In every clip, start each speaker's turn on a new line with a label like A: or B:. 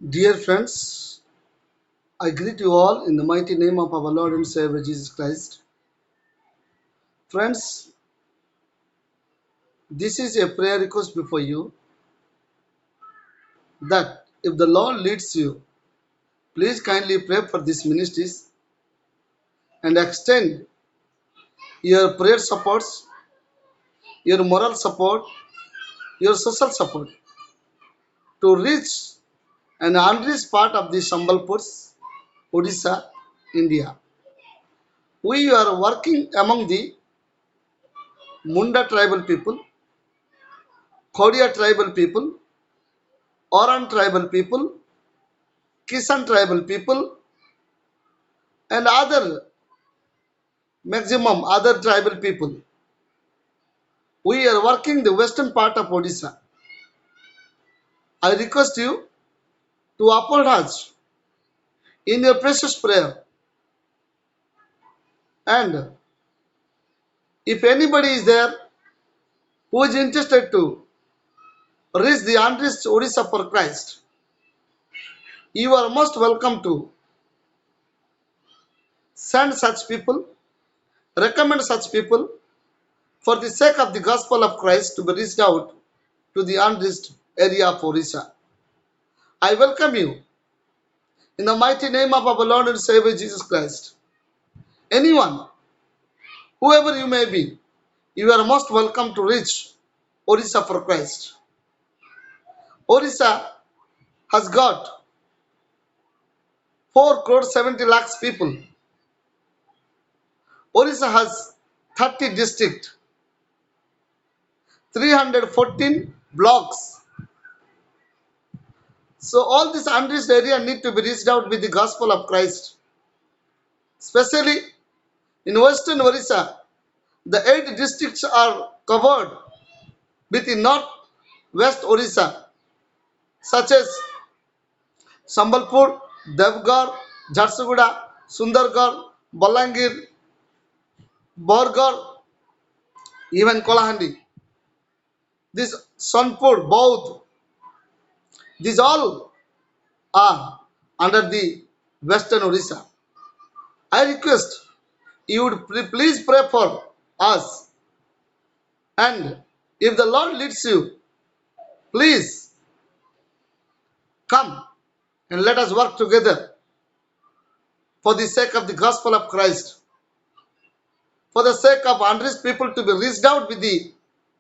A: Dear friends, I greet you all in the mighty name of our Lord and Savior Jesus Christ. Friends, this is a prayer request before you that if the Lord leads you, please kindly pray for these ministries and extend your prayer supports, your moral support, your social support to reach an unreached part of the Sambalpurs, Odisha, India. We are working among the Munda tribal people, Khodia tribal people, Oran tribal people, Kisan tribal people, and other maximum other tribal people. We are working the western part of Odisha. I request you to uphold us in your precious prayer. And if anybody is there who is interested to reach the unreached Odisha for Christ, you are most welcome to send such people, recommend such people for the sake of the gospel of Christ to be reached out to the unreached area of Odisha. I welcome you in the mighty name of our Lord and Savior Jesus Christ. Anyone, whoever you may be, you are most welcome to reach Orissa for Christ. Orissa has got 4 crore 70 lakhs people. Orissa has 30 districts, 314 blocks. So all this unreached area need to be reached out with the gospel of Christ. Especially in western Orissa, the 8 districts are covered with the north-west Orissa, such as Sambalpur, Devgarh, Jharsuguda, Sundargarh, Balangir, Borgarh, even Kolahandi. This Sonpur, Baudh, these all are under the Western Orissa. I request you would please pray for us, and if the Lord leads you, please come and let us work together for the sake of the gospel of Christ, for the sake of unreached people to be reached out with the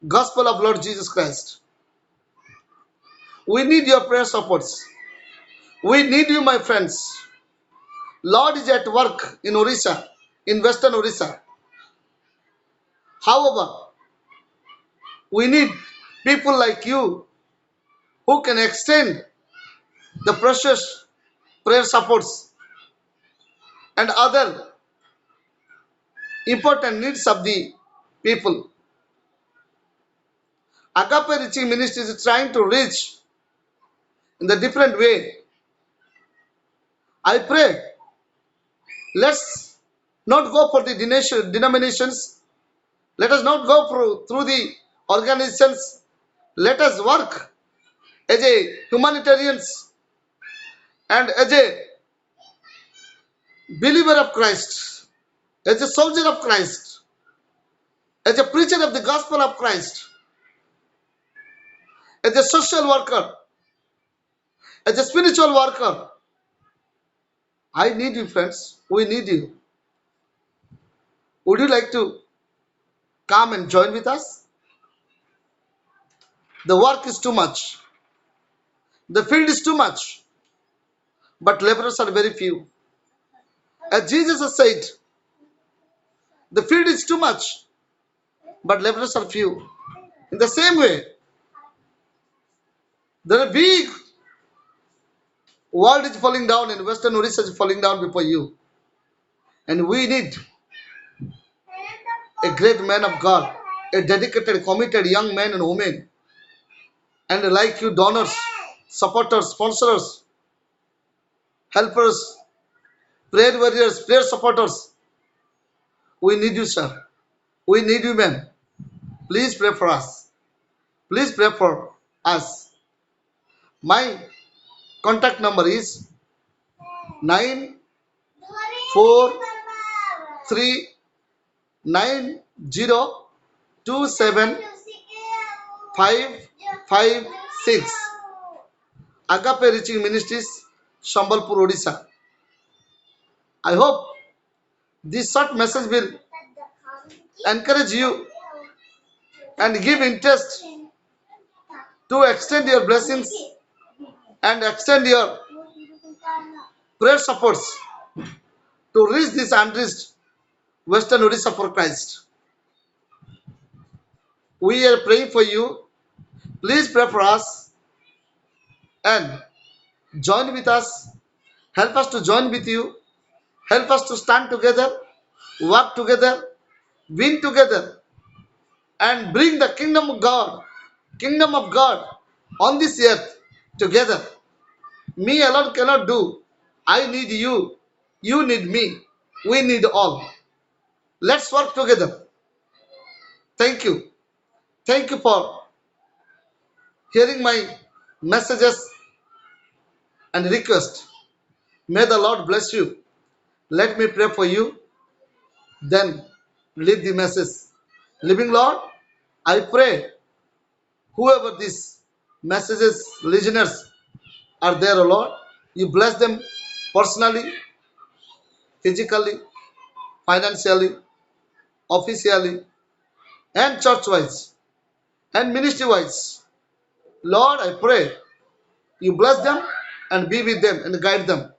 A: gospel of Lord Jesus Christ. We need your prayer supports. We need you, my friends. Lord is at work in Orissa, in western Orissa. However, we need people like you who can extend the precious prayer supports and other important needs of the people. Agape Reaching Ministry is trying to reach in the different way. I pray, let's not go for the denominations. Let us not go through the organizations. Let us work as a humanitarians and as a believer of Christ, as a soldier of Christ, as a preacher of the gospel of Christ, as a social worker, as a spiritual worker. I need you, friends. We need you. Would you like to come and join with us? The work is too much. The field is too much. But laborers are very few. As Jesus has said, the field is too much, but laborers are few. In the same way, the big world is falling down and Western Orissa is falling down before you. And we need a great man of God, a dedicated, committed young man and woman, and like you, donors, supporters, sponsors, helpers, prayer warriors, prayer supporters. We need you, sir. We need you, men. Please pray for us. Please pray for us. My Contact number is 9439027556. Agape Reaching Ministries, Sambalpur, Odisha. I hope this short message will encourage you and give interest to extend your blessings and extend your prayer supports to reach this unreached Western Odisha for Christ. We are praying for you. Please pray for us and join with us. Help us to join with you. Help us to stand together, work together, win together, and bring the kingdom of God on this earth together. Me alone cannot do. I need you. You need me. We need all. Let's work together. Thank you. Thank you for hearing my messages and request. May the Lord bless you. Let me pray for you. Then leave the message. Living Lord, I pray whoever these messages listeners are there, O Lord, you bless them personally, physically, financially, officially, and church wise, and ministry wise. Lord, I pray you bless them and be with them and guide them.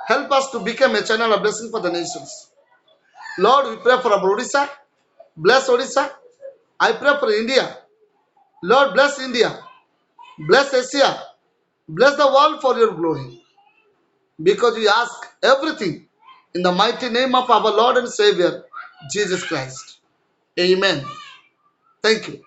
A: Help us to become a channel of blessing for the nations. Lord, we pray for Odisha. Bless Odisha. I pray for India. Lord, bless India. Bless Asia. Bless the world for your glory. Because we ask everything in the mighty name of our Lord and Savior, Jesus Christ. Amen. Thank you.